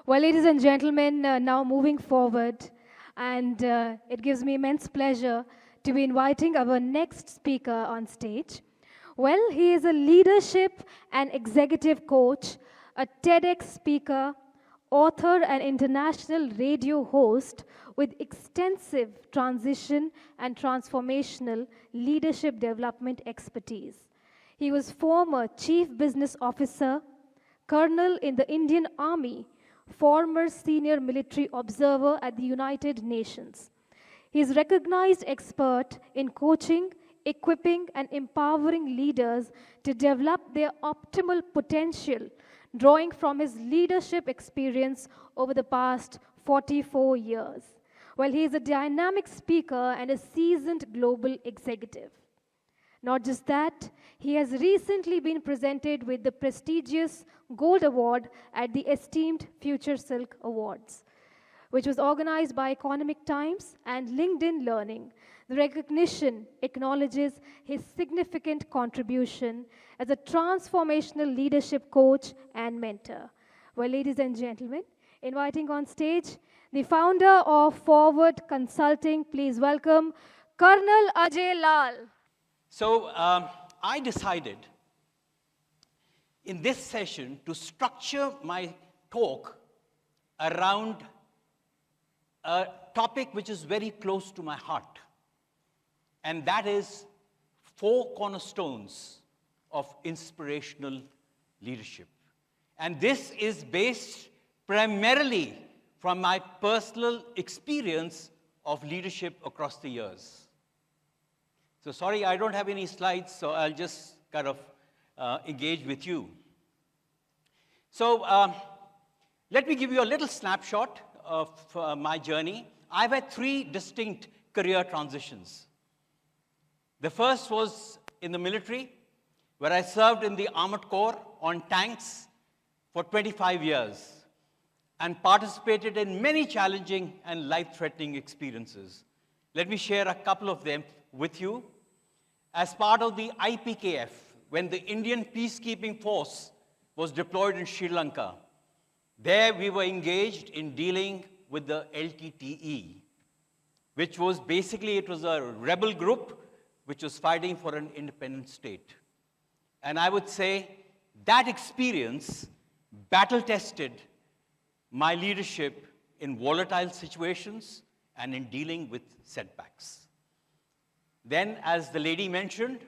Well, ladies and gentlemen, now moving forward, and it gives me immense pleasure to be inviting our next speaker on stage. Well, he is a leadership and executive coach, a TEDx speaker, author, and international radio host with extensive transition and transformational leadership development expertise. He was former chief business officer, colonel in the Indian Army, former senior military observer at the United Nations. He is recognized expert in coaching, equipping, and empowering leaders to develop their optimal potential, drawing from his leadership experience over the past 44 years. Well, he is a dynamic speaker and a seasoned global executive. Not just that, he has recently been presented with the prestigious Gold Award at the esteemed Future Silk Awards, which was organized by Economic Times and LinkedIn Learning. The recognition acknowledges his significant contribution as a transformational leadership coach and mentor. Well, ladies and gentlemen, inviting on stage the founder of Forward Consulting, please welcome Colonel Ajay Lal. So I decided in this session to structure my talk around a topic which is very close to my heart, and that is 4 cornerstones of inspirational leadership. And this is based primarily from my personal experience of leadership across the years. So sorry, I don't have any slides, so I'll just kind of engage with you. So let me give you a little snapshot of my journey. I've had 3 distinct career transitions. The first was in the military, where I served in the Armored Corps on tanks for 25 years and participated in many challenging and life-threatening experiences. Let me share a couple of them with you. As part of the IPKF, when the Indian peacekeeping force was deployed in Sri Lanka, there we were engaged in dealing with the LTTE, which was basically, it was a rebel group which was fighting for an independent state. And I would say that experience battle-tested my leadership in volatile situations and in dealing with setbacks. Then, as the lady mentioned,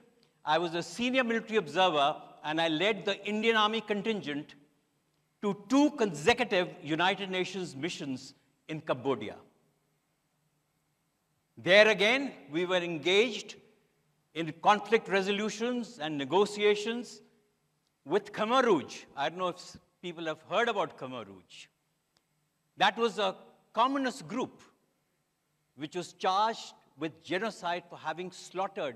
I was a senior military observer, and I led the Indian Army contingent to 2 consecutive United Nations missions in Cambodia. There again, we were engaged in conflict resolutions and negotiations with Khmer Rouge. I don't know if people have heard about Khmer Rouge. That was a communist group which was charged with genocide for having slaughtered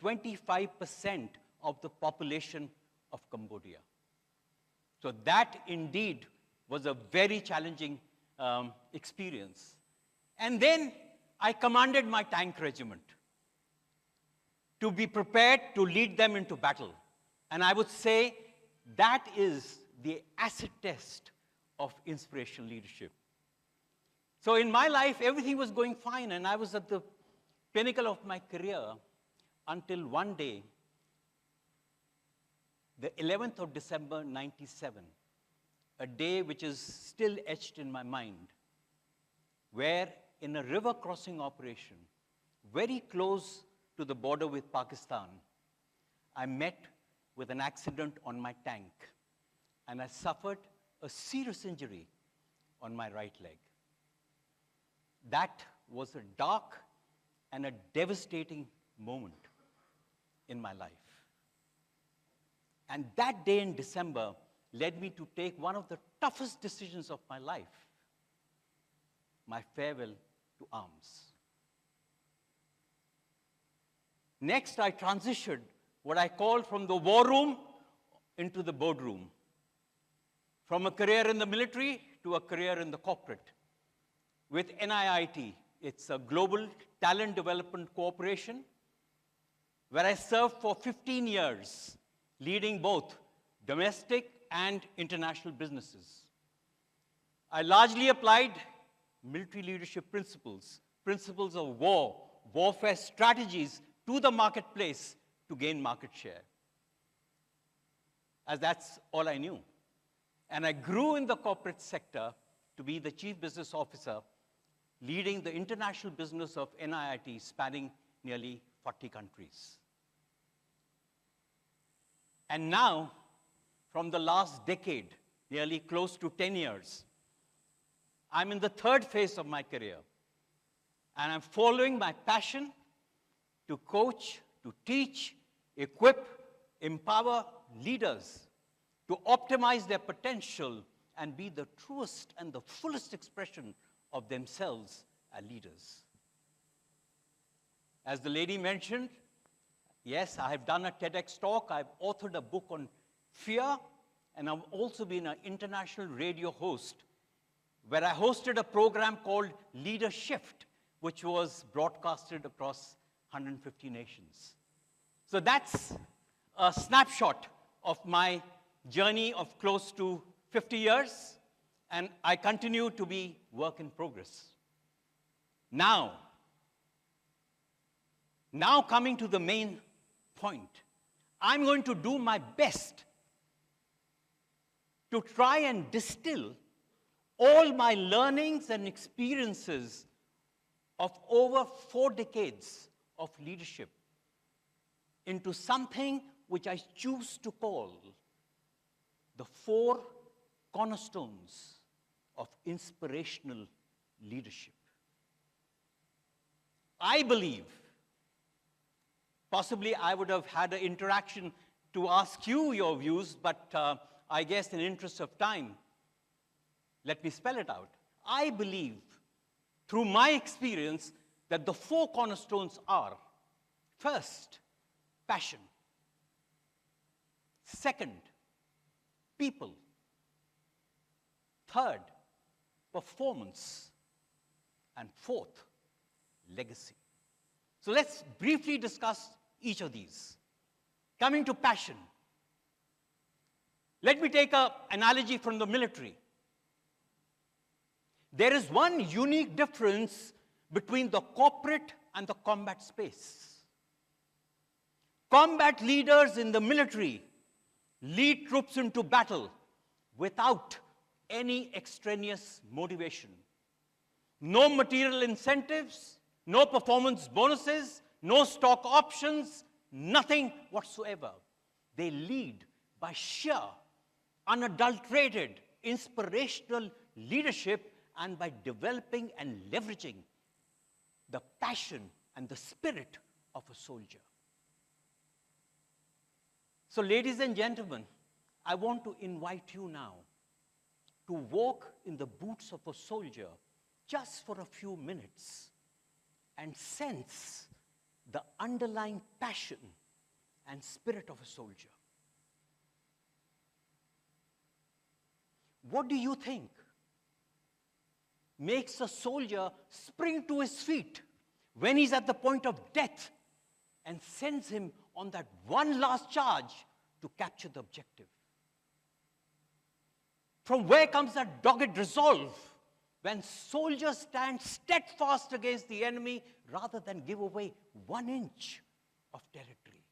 25% of the population of Cambodia. So that indeed was a very challenging experience. And then I commanded my tank regiment to be prepared to lead them into battle. And I would say that is the acid test of inspirational leadership. So in my life, everything was going fine, and I was at the pinnacle of my career until one day, the 11th of December, 97, a day which is still etched in my mind, where in a river crossing operation, very close to the border with Pakistan, I met with an accident on my tank, and I suffered a serious injury on my right leg. That was a dark and a devastating moment in my life. And that day in December led me to take one of the toughest decisions of my life, my farewell to arms. Next, I transitioned what I call from the war room into the boardroom, from a career in the military to a career in the corporate. With NIIT, it's a global talent development corporation, where I served for 15 years, leading both domestic and international businesses. I largely applied military leadership principles, principles of war, warfare strategies to the marketplace to gain market share. As that's all I knew. And I grew in the corporate sector to be the chief business officer, leading the international business of NIIT spanning nearly 40 countries. And now, from the last decade, nearly close to 10 years, I'm in the third phase of my career. And I'm following my passion to coach, to teach, equip, empower leaders to optimize their potential and be the truest and the fullest expression of themselves as leaders. As the lady mentioned, yes, I have done a TEDx talk. I've authored a book on fear, and I've also been an international radio host where I hosted a program called Leadership, which was broadcasted across 150 nations. So that's a snapshot of my journey of close to 50 years, and I continue to be work in progress. Now coming to the main point, I'm going to do my best to try and distill all my learnings and experiences of over 4 decades of leadership into something which I choose to call the 4 cornerstones of inspirational leadership. I believe, possibly I would have had an interaction to ask you your views, but I guess in the interest of time, let me spell it out. I believe, through my experience, that the 4 cornerstones are, first, passion. Second, people. Third, performance. And fourth, legacy. So let's briefly discuss each of these. Coming to passion. Let me take an analogy from the military. There is one unique difference between the corporate and the combat space. Combat leaders in the military lead troops into battle without any extraneous motivation. No material incentives, no performance bonuses, no stock options, nothing whatsoever. They lead by sheer, unadulterated, inspirational leadership and by developing and leveraging the passion and the spirit of a soldier. So, ladies and gentlemen, I want to invite you now to walk in the boots of a soldier just for a few minutes and sense the underlying passion and spirit of a soldier. What do you think makes a soldier spring to his feet when he's at the point of death and sends him on that one last charge to capture the objective? From where comes that dogged resolve when soldiers stand steadfast against the enemy rather than give away 1 inch of territory?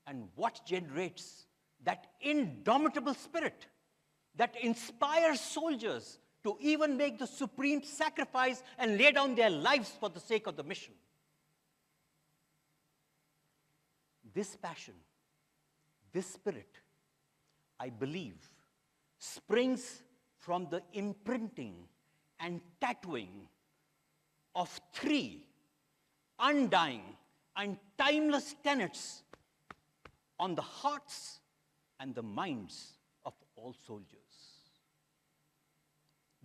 And what generates that indomitable spirit that inspires soldiers to even make the supreme sacrifice and lay down their lives for the sake of the mission? This passion, this spirit, I believe, springs from the imprinting and tattooing of 3 undying and timeless tenets on the hearts and the minds of all soldiers.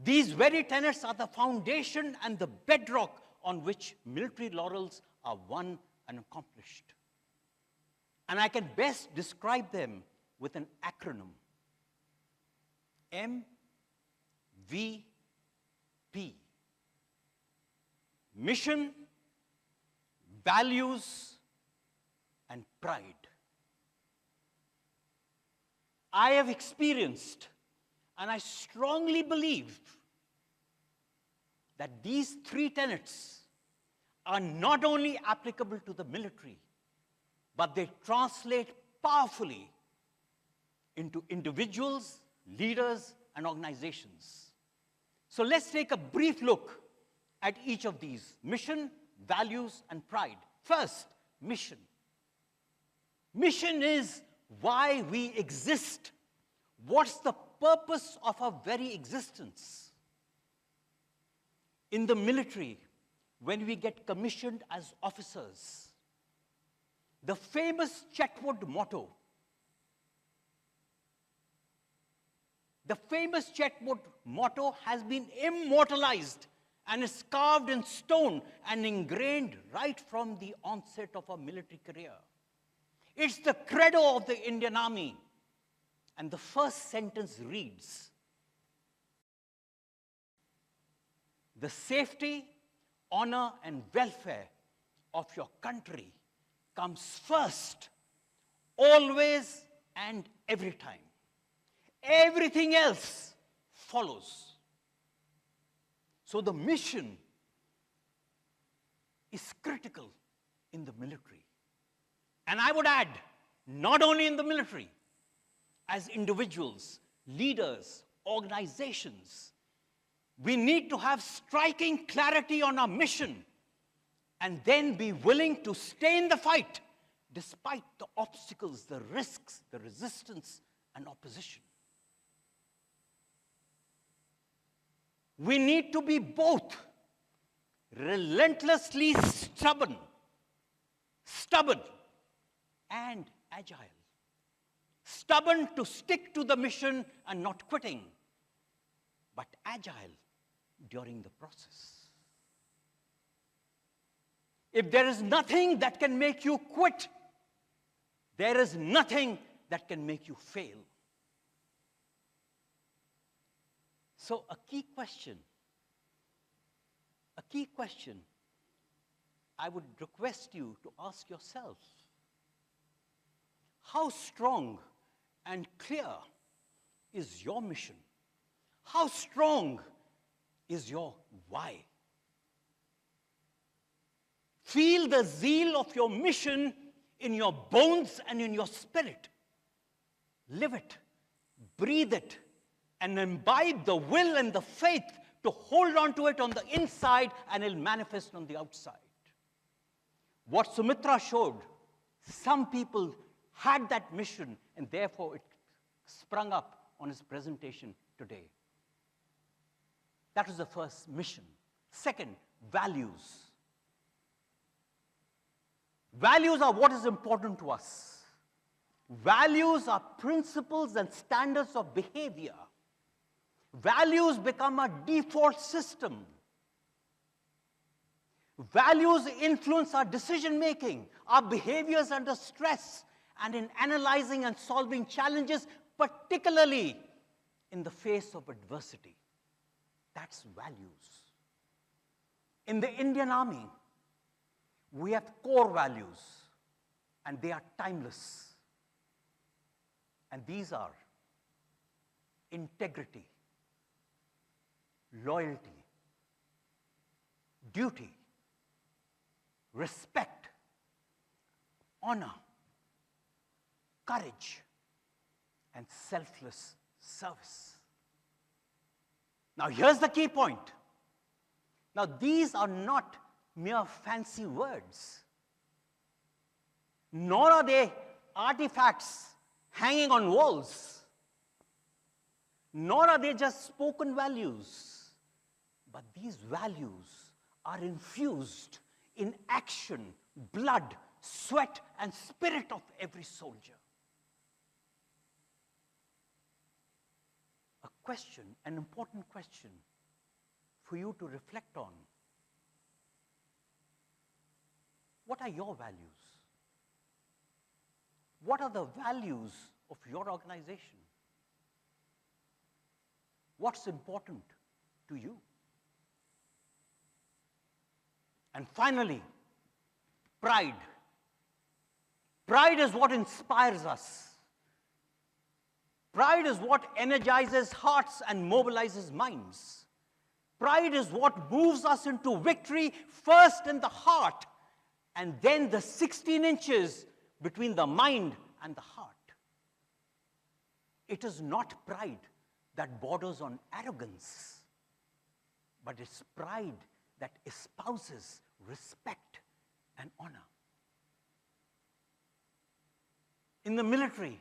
These very tenets are the foundation and the bedrock on which military laurels are won and accomplished. And I can best describe them with an acronym: MVP. Mission, values, and pride. I have experienced And I strongly believe that these three tenets are not only applicable to the military, but they translate powerfully into individuals, leaders, and organizations. So let's take a brief look at each of these: mission, values, and pride. First, mission. Mission is why we exist. What's the purpose of our very existence? In the military, when we get commissioned as officers, the famous Chetwood motto, has been immortalized and is carved in stone and ingrained right from the onset of our military career. It's the credo of the Indian Army. And the first sentence reads, "The safety, honor, and welfare of your country comes first, always and every time. Everything else follows." So the mission is critical in the military. And I would add, not only in the military, as individuals, leaders, organizations, we need to have striking clarity on our mission and then be willing to stay in the fight despite the obstacles, the risks, the resistance, and opposition. We need to be both relentlessly stubborn and agile. Stubborn to stick to the mission and not quitting, but agile during the process. If there is nothing that can make you quit, there is nothing that can make you fail. So a key question I would request you to ask yourself: how strong and clear is your mission? How strong is your why? Feel the zeal of your mission in your bones and in your spirit. Live it, breathe it, and imbibe the will and the faith to hold on to it on the inside, and it'll manifest on the outside. What Sumitra showed, some people had that mission, and therefore it sprung up on his presentation today. That was the first, mission. Second, values. Values are what is important to us. Values are principles and standards of behavior. Values become a default system. Values influence our decision-making, our behaviors under stress, and in analyzing and solving challenges, particularly in the face of adversity. That's values. In the Indian Army, we have core values, and they are timeless. And these are integrity, loyalty, duty, respect, honor, courage, and selfless service. Now, here's the key point. Now, these are not mere fancy words, nor are they artifacts hanging on walls, nor are they just spoken values, but these values are infused in action, blood, sweat, and spirit of every soldier. A question, an important question for you to reflect on. What are your values? What are the values of your organization? What's important to you? And finally, pride. Pride is what inspires us. Pride is what energizes hearts and mobilizes minds. Pride is what moves us into victory first in the heart and then the 16 inches between the mind and the heart. It is not pride that borders on arrogance, but it's pride that espouses respect and honor. In the military,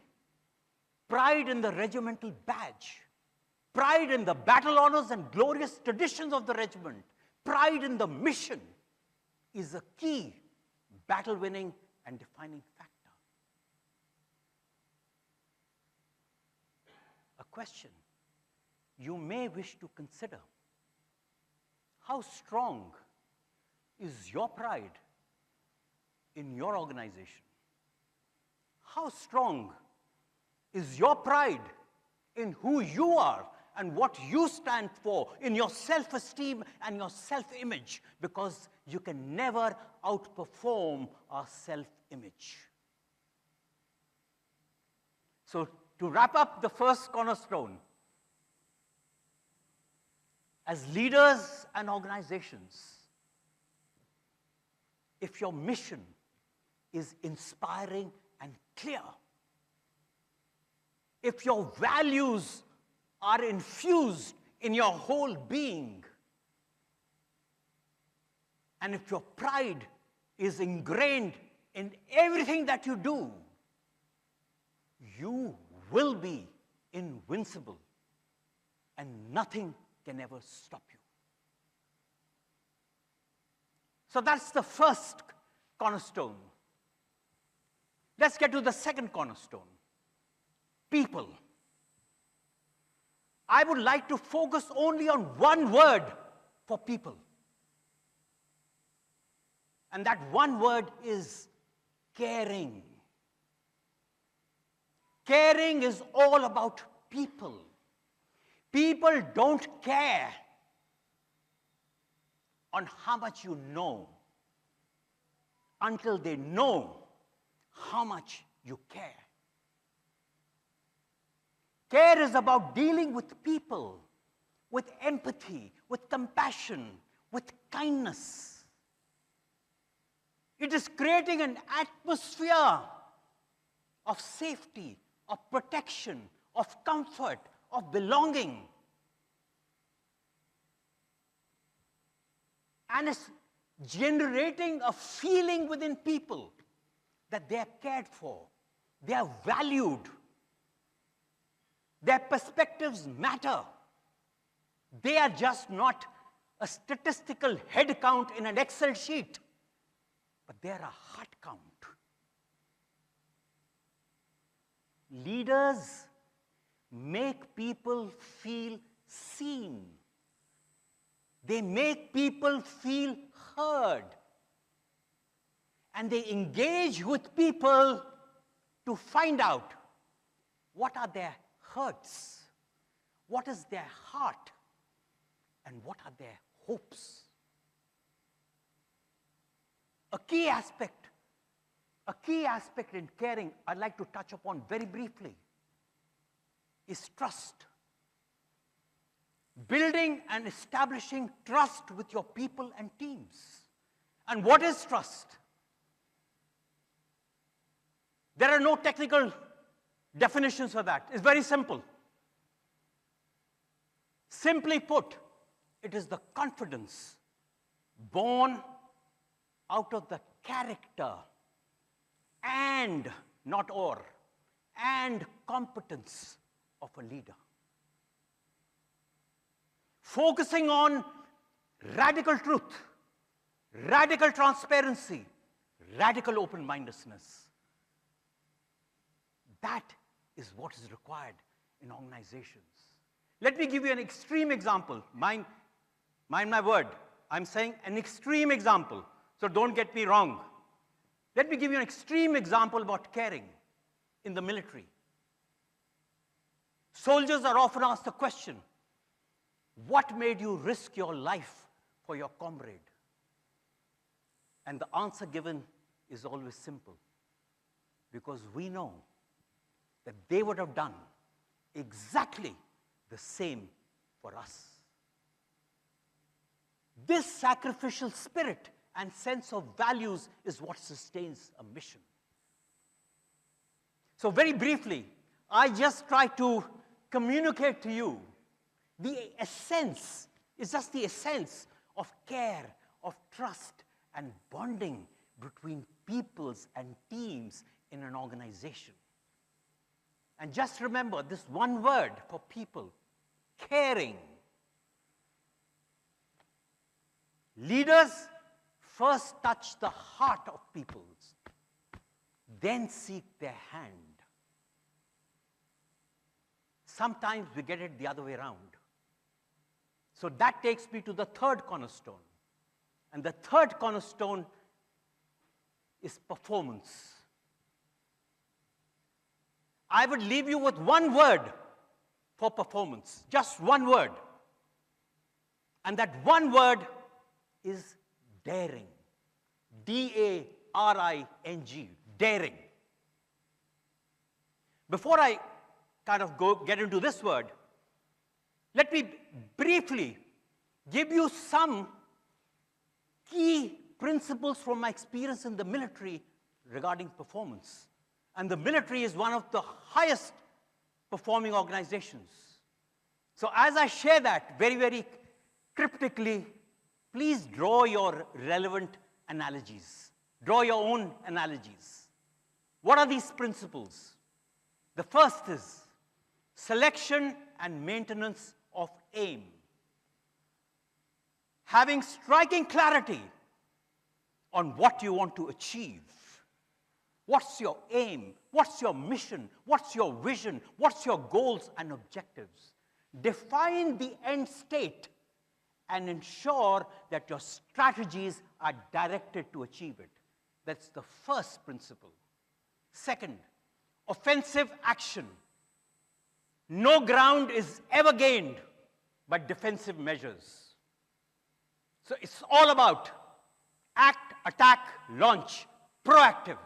pride in the regimental badge, pride in the battle honors and glorious traditions of the regiment, pride in the mission is a key battle-winning and defining factor. A question you may wish to consider: how strong is your pride in your organization? How strong is your pride in who you are and what you stand for, in your self-esteem and your self-image? Because you can never outperform our self-image. So, to wrap up the first cornerstone, as leaders and organizations, if your mission is inspiring and clear, if your values are infused in your whole being, and if your pride is ingrained in everything that you do, you will be invincible, and nothing can ever stop you. So that's the first cornerstone. Let's get to the second cornerstone: people. I would like to focus only on one word for people. And that one word is caring. Caring is all about people. People don't care on how much you know until they know how much you care. Care is about dealing with people, with empathy, with compassion, with kindness. It is creating an atmosphere of safety, of protection, of comfort, of belonging. And it's generating a feeling within people that they are cared for, they are valued, their perspectives matter. They are just not a statistical head count in an Excel sheet, but they are a heart count. Leaders make people feel seen. They make people feel heard. And they engage with people to find out what are their hurts, what is their heart, and what are their hopes. A key aspect in caring I'd like to touch upon very briefly is trust. Building and establishing trust with your people and teams. And what is trust? There are no technical definitions for that. It's very simple. Simply put, it is the confidence born out of the character and, not or, and competence of a leader. Focusing on radical truth, radical transparency, radical open-mindedness. That is what is required in organizations. Let me give you an extreme example. Mind my word. I'm saying an extreme example, so don't get me wrong. Let me give you an extreme example about caring in the military. Soldiers are often asked the question, what made you risk your life for your comrade? And the answer given is always simple. Because we know that they would have done exactly the same for us. This sacrificial spirit and sense of values is what sustains a mission. So very briefly, I just try to communicate to you the essence, is just the essence of care, of trust, and bonding between peoples and teams in an organization. And just remember this one word for people: caring. Leaders first touch the heart of peoples, then seek their hand. Sometimes we get it the other way around. So that takes me to the third cornerstone. And the third cornerstone is performance. I would leave you with one word for performance, just one word. And that one word is daring. D-A-R-I-N-G, daring. Before I kind of get into this word, let me briefly give you some key principles from my experience in the military regarding performance. And the military is one of the highest performing organizations. So as I share that very, very cryptically, please draw your relevant analogies. Draw your own analogies. What are these principles? The first is selection and maintenance of aim. Having striking clarity on what you want to achieve. What's your aim? What's your mission? What's your vision? What's your goals and objectives? Define the end state and ensure that your strategies are directed to achieve it. That's the first principle. Second, offensive action. No ground is ever gained by defensive measures. So it's all about act, attack, launch, proactive.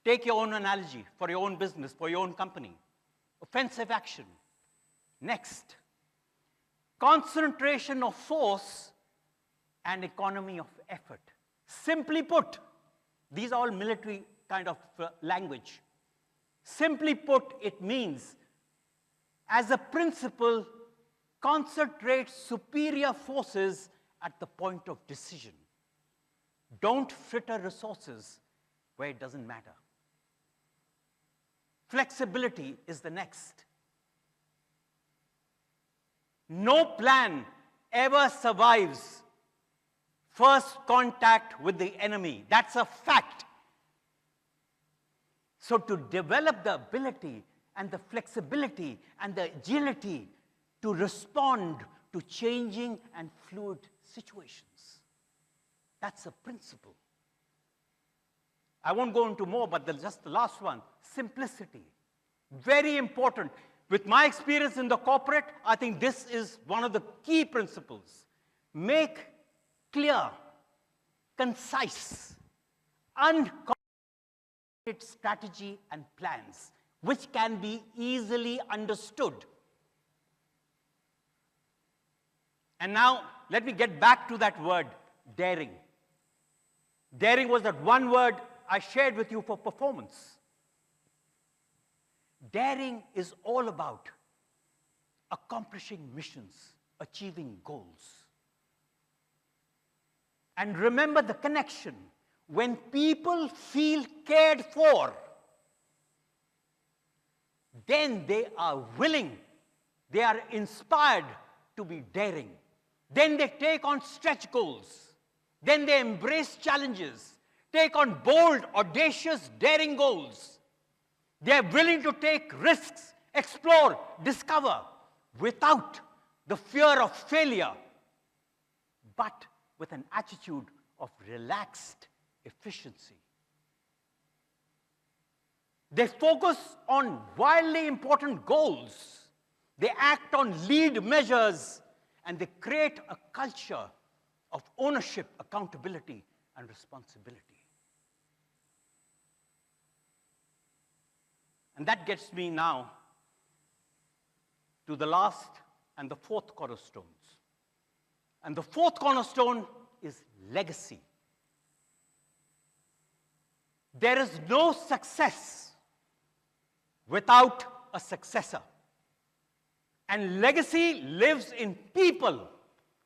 Take your own analogy for your own business, for your own company. Offensive action. Next, concentration of force and economy of effort. Simply put, these are all military kind of language. Simply put, it means, as a principle, concentrate superior forces at the point of decision. Don't fritter resources where it doesn't matter. Flexibility is the next. No plan ever survives first contact with the enemy. That's a fact. So to develop the ability and the flexibility and the agility to respond to changing and fluid situations. That's a principle. I won't go into more, but just the last one, simplicity. Very important. With my experience in the corporate, I think this is one of the key principles. Make clear, concise, uncomplicated strategy and plans, which can be easily understood. And now, let me get back to that word, daring. Daring was that one word I shared with you for performance. Daring is all about accomplishing missions, achieving goals. And remember the connection. When people feel cared for, then they are willing, they are inspired to be daring. Then they take on stretch goals. Then they embrace challenges, take on bold, audacious, daring goals. They are willing to take risks, explore, discover, without the fear of failure, but with an attitude of relaxed efficiency. They focus on wildly important goals. They act on lead measures, and they create a culture of ownership, accountability, and responsibility. And that gets me now to the last and the fourth cornerstones. And the fourth cornerstone is legacy. There is no success without a successor. And legacy lives in people,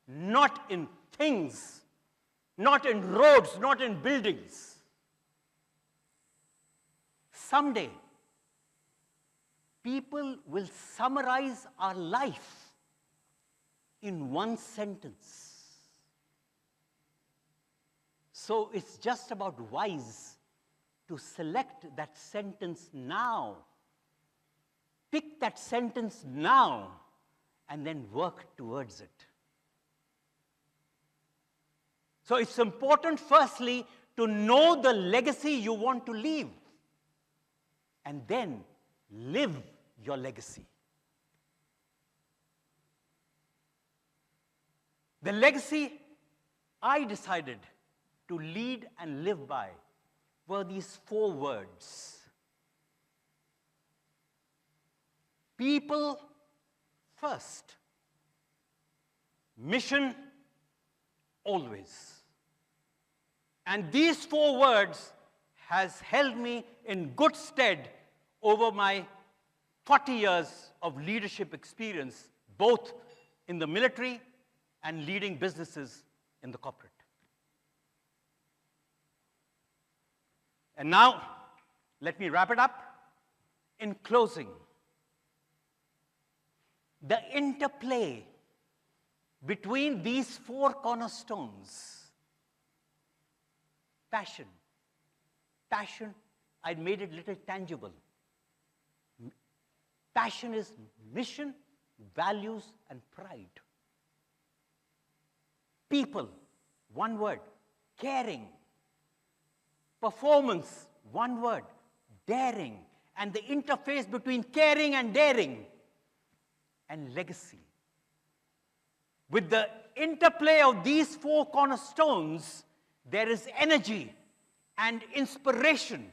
not in things, not in roads, not in buildings. Someday, people will summarize our life in one sentence. So it's just about wise to select that sentence now. Pick that sentence now and then work towards it. So it's important, firstly, to know the legacy you want to leave and then live your legacy. The legacy I decided to lead and live by were these 4 words. People first. Mission always. And these 4 words has held me in good stead over my 40 years of leadership experience, both in the military and leading businesses in the corporate. And now, let me wrap it up. In closing, the interplay between these 4 cornerstones, passion, I made it a little tangible. Passion is mission, values, and pride. People, one word, caring. Performance, one word, daring. And the interface between caring and daring. And legacy. With the interplay of these 4 cornerstones, there is energy and inspiration.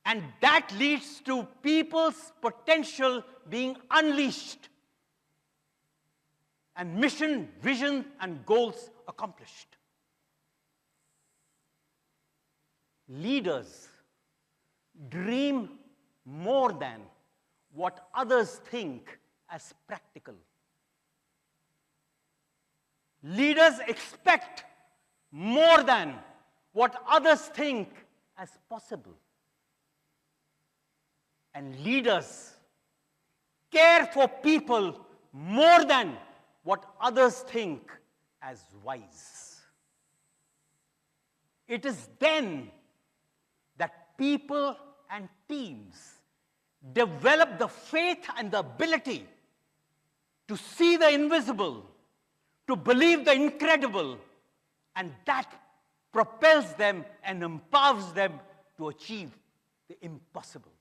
And that leads to people's potential being unleashed. And mission, vision, and goals accomplished. Leaders dream more than what others think as practical. Leaders expect more than what others think as possible. And leaders care for people more than what others think as wise. It is then that people and teams develop the faith and the ability to see the invisible, to believe the incredible, and that propels them and empowers them to achieve the impossible.